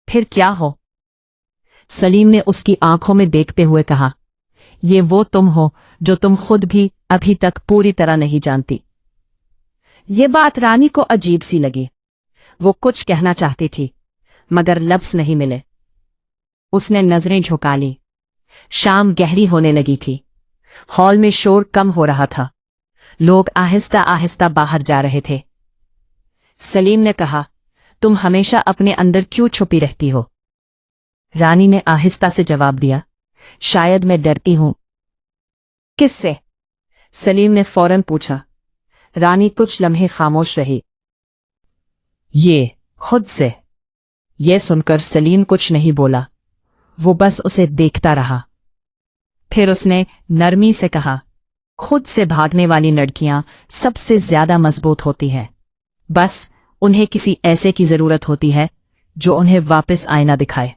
फिर क्या हो? सलीम ने उसकी आंखों में देखते हुए कहा, ये वो तुम हो जो तुम खुद भी अभी तक पूरी तरह नहीं जानती। ये बात रानी को अजीब सी लगी। वो कुछ कहना चाहती थी, मगर लफ्ज नहीं मिले। उसने नजरें झुका ली। शाम गहरी होने लगी थी। हॉल में शोर कम हो रहा था। लोग आहिस्ता आहिस्ता बाहर जा रहे थे। सलीम ने कहा, तुम हमेशा अपने अंदर क्यों छुपी रहती हो? रानी ने आहिस्ता से जवाब दिया, शायद मैं डरती हूं। किससे? सलीम ने फौरन पूछा। रानी कुछ लम्हे खामोश रही। ये खुद से। ये सुनकर सलीम कुछ नहीं बोला। वो बस उसे देखता रहा। फिर उसने नरमी से कहा, खुद से भागने वाली लड़कियां सबसे ज्यादा मजबूत होती हैं। बस उन्हें किसी ऐसे की जरूरत होती है जो उन्हें वापस आईना दिखाए।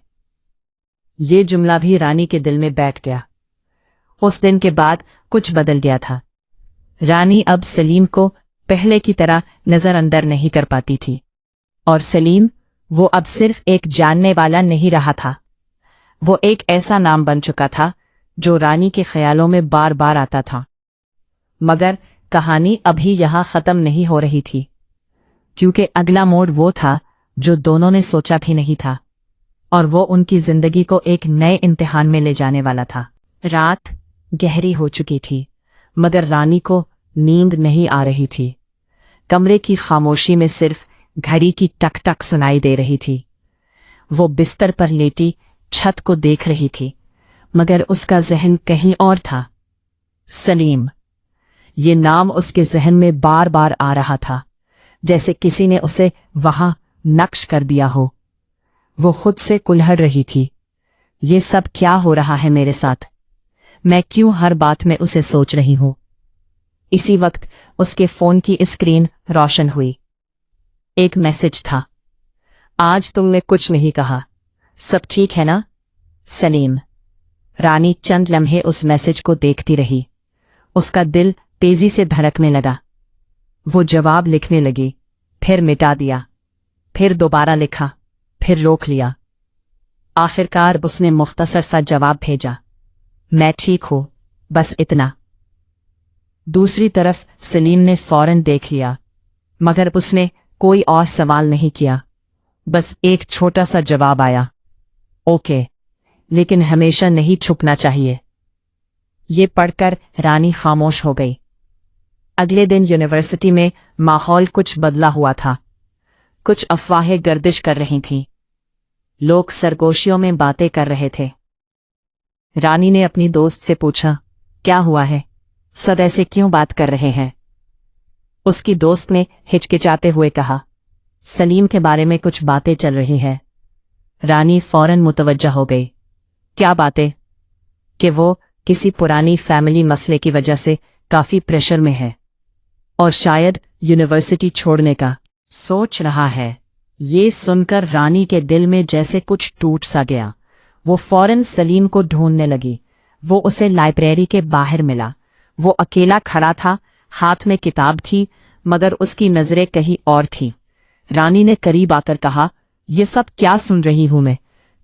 ये जुमला भी रानी के दिल में बैठ गया। उस दिन के बाद कुछ बदल गया था। रानी अब सलीम को पहले की तरह नजरअंदर नहीं कर पाती थी, और सलीम, वो अब सिर्फ एक जानने वाला नहीं रहा था। वो एक ऐसा नाम बन चुका था जो रानी के ख्यालों में बार बार आता था। मगर कहानी अभी यहां खत्म नहीं हो रही थी, क्योंकि अगला मोड़ वो था जो दोनों ने सोचा भी नहीं था, और वो उनकी जिंदगी को एक नए इम्तिहान में ले जाने वाला था। रात गहरी हो चुकी थी, मगर रानी को नींद नहीं आ रही थी। कमरे की खामोशी में सिर्फ घड़ी की टक टक सुनाई दे रही थी। वो बिस्तर पर लेटी छत को देख रही थी, मगर उसका जहन कहीं और था। सलीम, ये नाम उसके जहन में बार बार आ रहा था, जैसे किसी ने उसे वहां नक्श कर दिया हो। वो खुद से कुल्हड़ रही थी। ये सब क्या हो रहा है मेरे साथ? मैं क्यों हर बात में उसे सोच रही हूं? इसी वक्त उसके फोन की स्क्रीन रोशन हुई। एक मैसेज था, आज तुमने कुछ नहीं कहा, सब ठीक है ना? सलीम। रानी चंद लम्हे उस मैसेज को देखती रही। उसका दिल तेजी से धड़कने लगा। वो जवाब लिखने लगी, फिर मिटा दिया, फिर दोबारा लिखा, फिर रोक लिया। आखिरकार उसने मुख्तसर सा जवाब भेजा, मैं ठीक हूं, बस इतना। दूसरी तरफ सलीम ने फौरन देख लिया, मगर उसने कोई और सवाल नहीं किया। बस एक छोटा सा जवाब आया, ओके, लेकिन हमेशा नहीं छुपना चाहिए। ये पढ़कर रानी खामोश हो गई। अगले दिन यूनिवर्सिटी में माहौल कुछ बदला हुआ था। कुछ अफवाहें गर्दिश कर रही थीं। लोग सरगोशियों में बातें कर रहे थे। रानी ने अपनी दोस्त से पूछा, क्या हुआ है, सब ऐसे क्यों बात कर रहे हैं? उसकी दोस्त ने हिचकिचाते हुए कहा, सलीम के बारे में कुछ बातें चल रही हैं। रानी फौरन मुतवज्जा हो गई। क्या बातें? कि वो किसी पुरानी फैमिली मसले की वजह से काफी प्रेशर में है और शायद यूनिवर्सिटी छोड़ने का सोच रहा है। ये सुनकर रानी के दिल में जैसे कुछ टूट सा गया। वो फौरन सलीम को ढूंढने लगी। वो उसे लाइब्रेरी के बाहर मिला। वो अकेला खड़ा था, हाथ में किताब थी, मगर उसकी नजरें कहीं और थीं। रानी ने करीब आकर कहा, ये सब क्या सुन रही हूं मैं?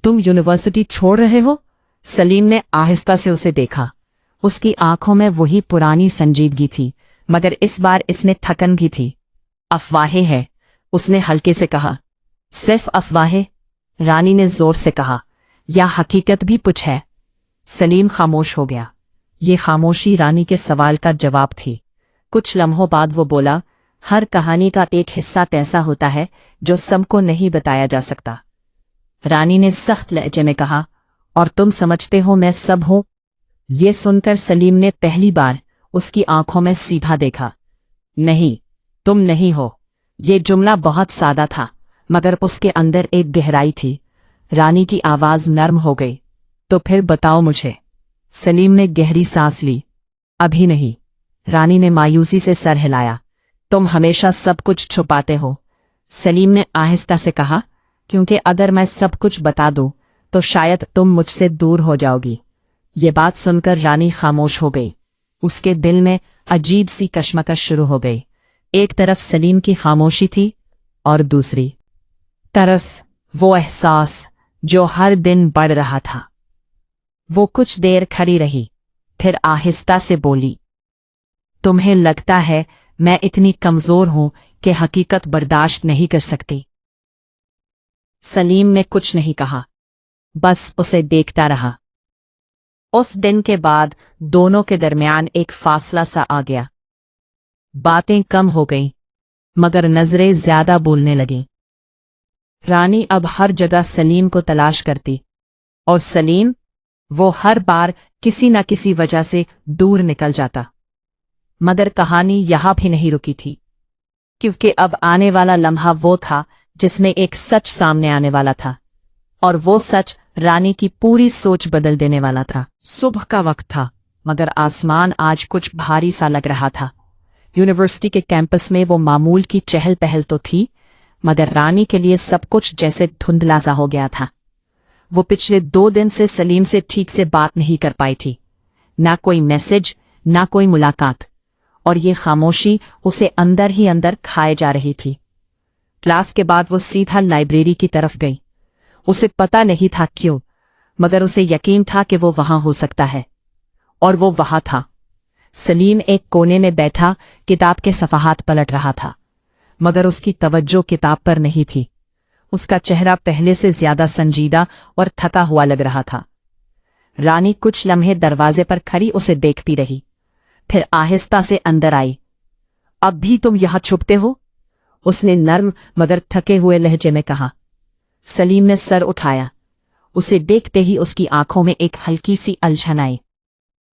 तुम यूनिवर्सिटी छोड़ रहे हो? सलीम ने आहिस्ता से उसे देखा। उसकी आंखों में वही पुरानी संजीदगी थी, मगर इस बार इसने थकन भी थी। अफवाहें हैं, उसने हल्के से कहा। सिर्फ अफवाहें? रानी ने जोर से कहा, या हकीकत भी कुछ है? सलीम खामोश हो गया। ये खामोशी रानी के सवाल का जवाब थी। कुछ लम्हों बाद वो बोला, हर कहानी का एक हिस्सा ऐसा होता है जो सबको नहीं बताया जा सकता। रानी ने सख्त लहजे में कहा, और तुम समझते हो मैं सब हूं? ये सुनकर सलीम ने पहली बार उसकी आंखों में सीधा देखा। नहीं, तुम नहीं हो। ये जुमला बहुत सादा था, मगर उसके अंदर एक गहराई थी। रानी की आवाज नर्म हो गई। तो फिर बताओ मुझे। सलीम ने गहरी सांस ली। अभी नहीं। रानी ने मायूसी से सर हिलाया। तुम हमेशा सब कुछ छुपाते हो। सलीम ने आहिस्ता से कहा, क्योंकि अगर मैं सब कुछ बता दूं तो शायद तुम मुझसे दूर हो जाओगी। ये बात सुनकर रानी खामोश हो गई। उसके दिल में अजीब सी कश्मकश शुरू हो गई। एक तरफ सलीम की खामोशी थी और दूसरी तरफ वो एहसास जो हर दिन बढ़ रहा था। वो कुछ देर खड़ी रही, फिर आहिस्ता से बोली, तुम्हें लगता है मैं इतनी कमजोर हूं कि हकीकत बर्दाश्त नहीं कर सकती? सलीम ने कुछ नहीं कहा, बस उसे देखता रहा। उस दिन के बाद दोनों के दरमियान एक फासला सा आ गया। बातें कम हो गईं, मगर नजरें ज्यादा बोलने लगीं। रानी अब हर जगह सलीम को तलाश करती, और सलीम, वो हर बार किसी न किसी वजह से दूर निकल जाता। मगर कहानी यहां भी नहीं रुकी थी, क्योंकि अब आने वाला लम्हा वो था जिसमें एक सच सामने आने वाला था, और वो सच रानी की पूरी सोच बदल देने वाला था। सुबह का वक्त था, मगर आसमान आज कुछ भारी सा लग रहा था। यूनिवर्सिटी के कैंपस में वो मामूल की चहल पहल तो थी, मगर रानी के लिए सब कुछ जैसे धुंधला सा हो गया था। वो पिछले 2 दिन से सलीम से ठीक से बात नहीं कर पाई थी। ना कोई मैसेज, ना कोई मुलाकात, और ये खामोशी उसे अंदर ही अंदर खाए जा रही थी। क्लास के बाद वो सीधा लाइब्रेरी की तरफ गई। उसे पता नहीं था क्यों, मगर उसे यकीन था कि वो वहां हो सकता है, और वो वहां था। सलीम एक कोने में बैठा किताब के सफ़हात पलट रहा था, मगर उसकी तवज्जो किताब पर नहीं थी। उसका चेहरा पहले से ज्यादा संजीदा और थका हुआ लग रहा था। रानी कुछ लम्हे दरवाजे पर खड़ी उसे देखती रही, फिर आहिस्ता से अंदर आई। अब भी तुम यहां छुपते हो? उसने नर्म मगर थके हुए लहजे में कहा। सलीम ने सर उठाया। उसे देखते ही उसकी आंखों में एक हल्की सी अलझन आई।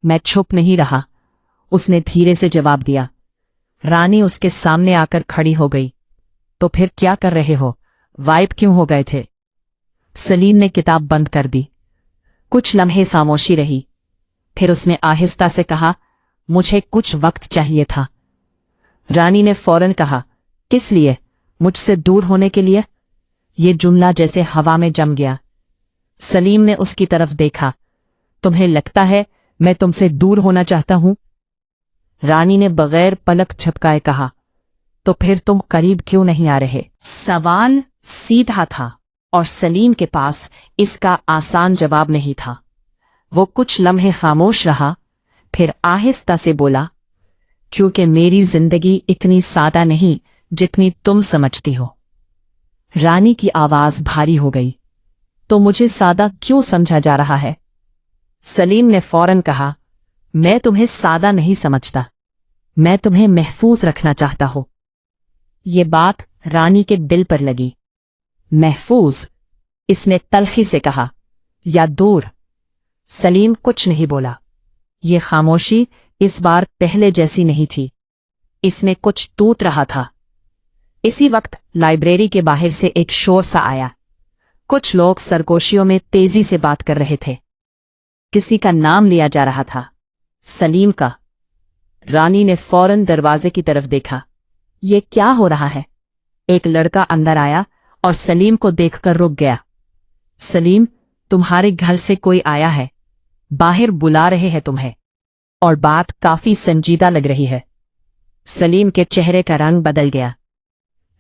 मैं छुप नहीं रहा, उसने धीरे से जवाब दिया। रानी उसके सामने आकर खड़ी हो गई। तो फिर क्या कर रहे हो? वाइब क्यों हो गए थे? सलीम ने किताब बंद कर दी। कुछ लम्हे खामोशी रही, फिर उसने आहिस्ता से कहा, मुझे कुछ वक्त चाहिए था। रानी ने फौरन कहा, किस लिए? मुझसे दूर होने के लिए? ये जुमला जैसे हवा में जम गया। सलीम ने उसकी तरफ देखा। तुम्हें लगता है मैं तुमसे दूर होना चाहता हूं? रानी ने बगैर पलक झपकाए कहा, तो फिर तुम करीब क्यों नहीं आ रहे? सवाल सीधा था और सलीम के पास इसका आसान जवाब नहीं था। वो कुछ लम्हे खामोश रहा, फिर आहिस्ता से बोला, क्योंकि मेरी जिंदगी इतनी सादा नहीं जितनी तुम समझती हो। रानी की आवाज भारी हो गई। तो मुझे सादा क्यों समझा जा रहा है? सलीम ने फौरन कहा, मैं तुम्हें सादा नहीं समझता, मैं तुम्हें महफूज रखना चाहता हूं। ये बात रानी के दिल पर लगी। महफूज? इसने तल्खी से कहा, या दूर? सलीम कुछ नहीं बोला। ये खामोशी इस बार पहले जैसी नहीं थी, इसमें कुछ टूट रहा था। इसी वक्त लाइब्रेरी के बाहर से एक शोर सा आया। कुछ लोग सरगोशियों में तेजी से बात कर रहे थे। किसी का नाम लिया जा रहा था, सलीम का। रानी ने फौरन दरवाजे की तरफ देखा। ये क्या हो रहा है? एक लड़का अंदर आया और सलीम को देखकर रुक गया। सलीम, तुम्हारे घर से कोई आया है, बाहर बुला रहे हैं तुम्हें, और बात काफी संजीदा लग रही है। सलीम के चेहरे का रंग बदल गया।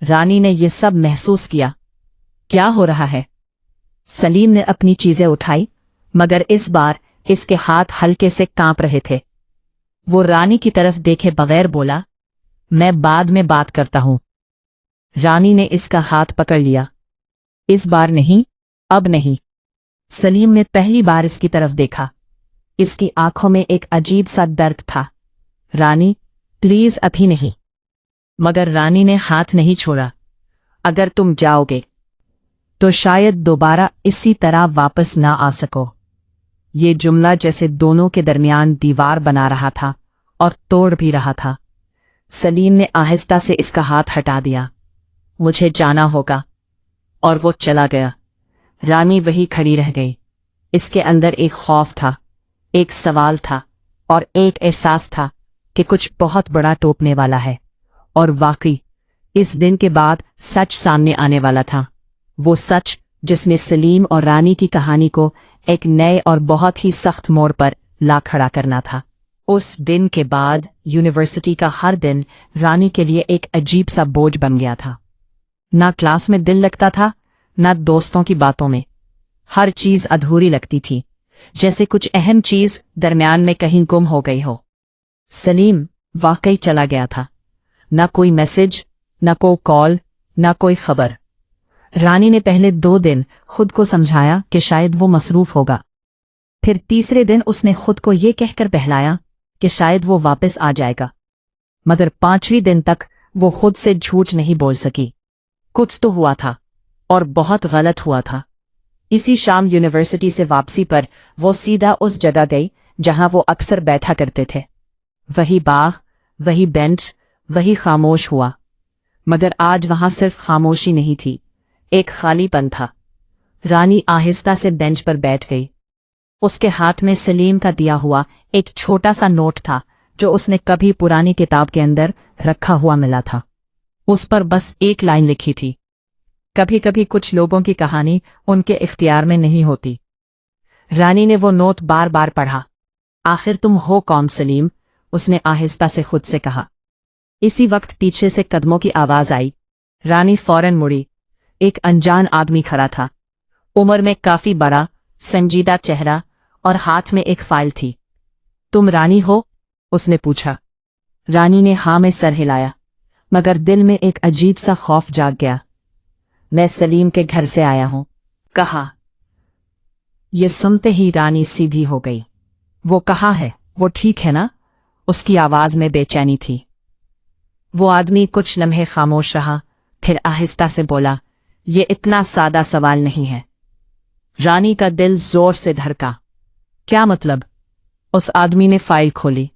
रानी ने यह सब महसूस किया। क्या हो रहा है? सलीम ने अपनी चीजें उठाई, मगर इस बार इसके हाथ हल्के से कांप रहे थे। वो रानी की तरफ देखे बगैर बोला, मैं बाद में बात करता हूं। रानी ने इसका हाथ पकड़ लिया। इस बार नहीं, अब नहीं। सलीम ने पहली बार इसकी तरफ देखा। इसकी आंखों में एक अजीब सा दर्द था। रानी, प्लीज अभी नहीं। मगर रानी ने हाथ नहीं छोड़ा। अगर तुम जाओगे तो शायद दोबारा इसी तरह वापस ना आ सको। ये जुमला जैसे दोनों के दरमियान दीवार बना रहा था और तोड़ भी रहा था। सलीम ने आहिस्ता से इसका हाथ हटा दिया। मुझे जाना होगा। और वो चला गया। रानी वही खड़ी रह गई। इसके अंदर एक खौफ था, एक सवाल था, और एक एहसास था कि कुछ बहुत बड़ा टूटने वाला है। और वाकई इस दिन के बाद सच सामने आने वाला था। वो सच जिसने सलीम और रानी की कहानी को एक नए और बहुत ही सख्त मोड़ पर ला खड़ा करना था। उस दिन के बाद यूनिवर्सिटी का हर दिन रानी के लिए एक अजीब सा बोझ बन गया था। ना क्लास में दिल लगता था, ना दोस्तों की बातों में। हर चीज अधूरी लगती थी, जैसे कुछ अहम चीज दरमियान में कहीं गुम हो गई हो। सलीम वाकई चला गया था। ना कोई मैसेज, ना कोई कॉल, ना कोई खबर। रानी ने पहले 2 दिन खुद को समझाया कि शायद वो मसरूफ होगा। फिर तीसरे दिन उसने खुद को ये कहकर बहलाया कि शायद वो वापस आ जाएगा। मगर 5वें दिन तक वो खुद से झूठ नहीं बोल सकी। कुछ तो हुआ था, और बहुत गलत हुआ था। इसी शाम यूनिवर्सिटी से वापसी पर वो सीधा उस जगह गई जहां वो अक्सर बैठा करते थे। वही बाग, वही बेंच, वही खामोश हुआ। मगर आज वहां सिर्फ खामोशी नहीं थी, एक खालीपन था। रानी आहिस्ता से बेंच पर बैठ गई। उसके हाथ में सलीम का दिया हुआ एक छोटा सा नोट था जो उसने कभी पुरानी किताब के अंदर रखा हुआ मिला था। उस पर बस एक लाइन लिखी थी, कभी कभी कुछ लोगों की कहानी उनके इख्तियार में नहीं होती। रानी ने वो नोट बार बार पढ़ा। आखिर तुम हो कौन सलीम? उसने आहिस्ता से खुद से कहा। इसी वक्त पीछे से कदमों की आवाज आई। रानी फौरन मुड़ी। एक अनजान आदमी खड़ा था, उम्र में काफी बड़ा, संजीदा चेहरा, और हाथ में एक फाइल थी। तुम रानी हो? उसने पूछा। रानी ने हाँ में सर हिलाया, मगर दिल में एक अजीब सा खौफ जाग गया। मैं सलीम के घर से आया हूं, कहा। यह सुनते ही रानी सीधी हो गई। वो कहाँ है? वो ठीक है ना? उसकी आवाज में बेचैनी थी। वो आदमी कुछ लम्हे खामोश रहा, फिर आहिस्ता से बोला, ये इतना सादा सवाल नहीं है। रानी का दिल जोर से धड़का। क्या मतलब? उस आदमी ने फाइल खोली।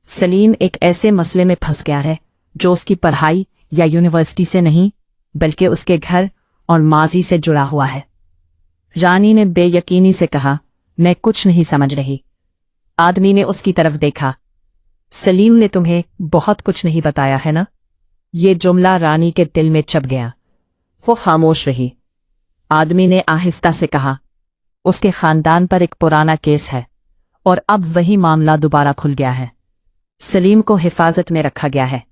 सलीम एक ऐसे मसले में फंस गया है जो उसकी पढ़ाई या यूनिवर्सिटी से नहीं, बल्कि उसके घर और माजी से जुड़ा हुआ है। रानी ने बेयकीनी से कहा, मैं कुछ नहीं समझ रही। आदमी ने उसकी तरफ देखा। सलीम ने तुम्हें बहुत कुछ नहीं बताया है ना? ये जुमला रानी के दिल में चढ़ गया। वो खामोश रही। आदमी ने आहिस्ता से कहा, उसके खानदान पर एक पुराना केस है और अब वही मामला दोबारा खुल गया है। सलीम को हिफाजत में रखा गया है,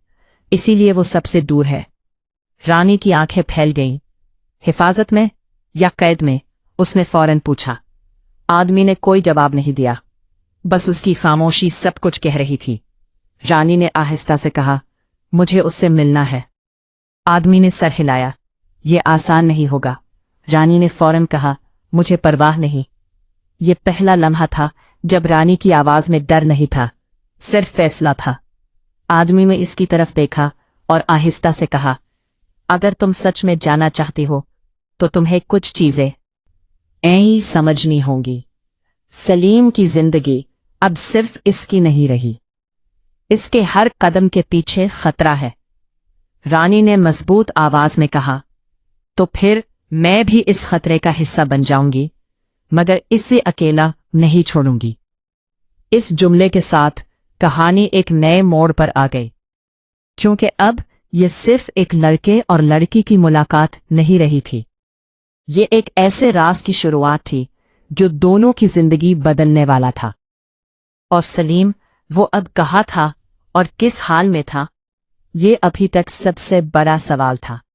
इसीलिए वो सबसे दूर है। रानी की आंखें फैल गईं। हिफाजत में या कैद में? उसने फौरन पूछा। आदमी ने कोई जवाब नहीं दिया। बस उसकी खामोशी सब कुछ कह रही थी। रानी ने आहिस्ता से कहा, मुझे उससे मिलना है। आदमी ने सर हिलाया। ये आसान नहीं होगा। रानी ने फौरन कहा, मुझे परवाह नहीं। ये पहला लम्हा था जब रानी की आवाज में डर नहीं था, सिर्फ फैसला था। आदमी ने इसकी तरफ देखा और आहिस्ता से कहा, अगर तुम सच में जाना चाहती हो तो तुम्हें कुछ चीजें ऐ समझनी होंगी। सलीम की जिंदगी अब सिर्फ इसकी नहीं रही, इसके हर कदम के पीछे खतरा है। रानी ने मजबूत आवाज में कहा, तो फिर मैं भी इस खतरे का हिस्सा बन जाऊंगी, मगर इसे अकेला नहीं छोड़ूंगी। इस जुमले के साथ कहानी एक नए मोड़ पर आ गई, क्योंकि अब ये सिर्फ एक लड़के और लड़की की मुलाकात नहीं रही थी। ये एक ऐसे राज की शुरुआत थी जो दोनों की जिंदगी बदलने वाला था। और सलीम, वो अब कहाँ था और किस हाल में था, ये अभी तक सबसे बड़ा सवाल था।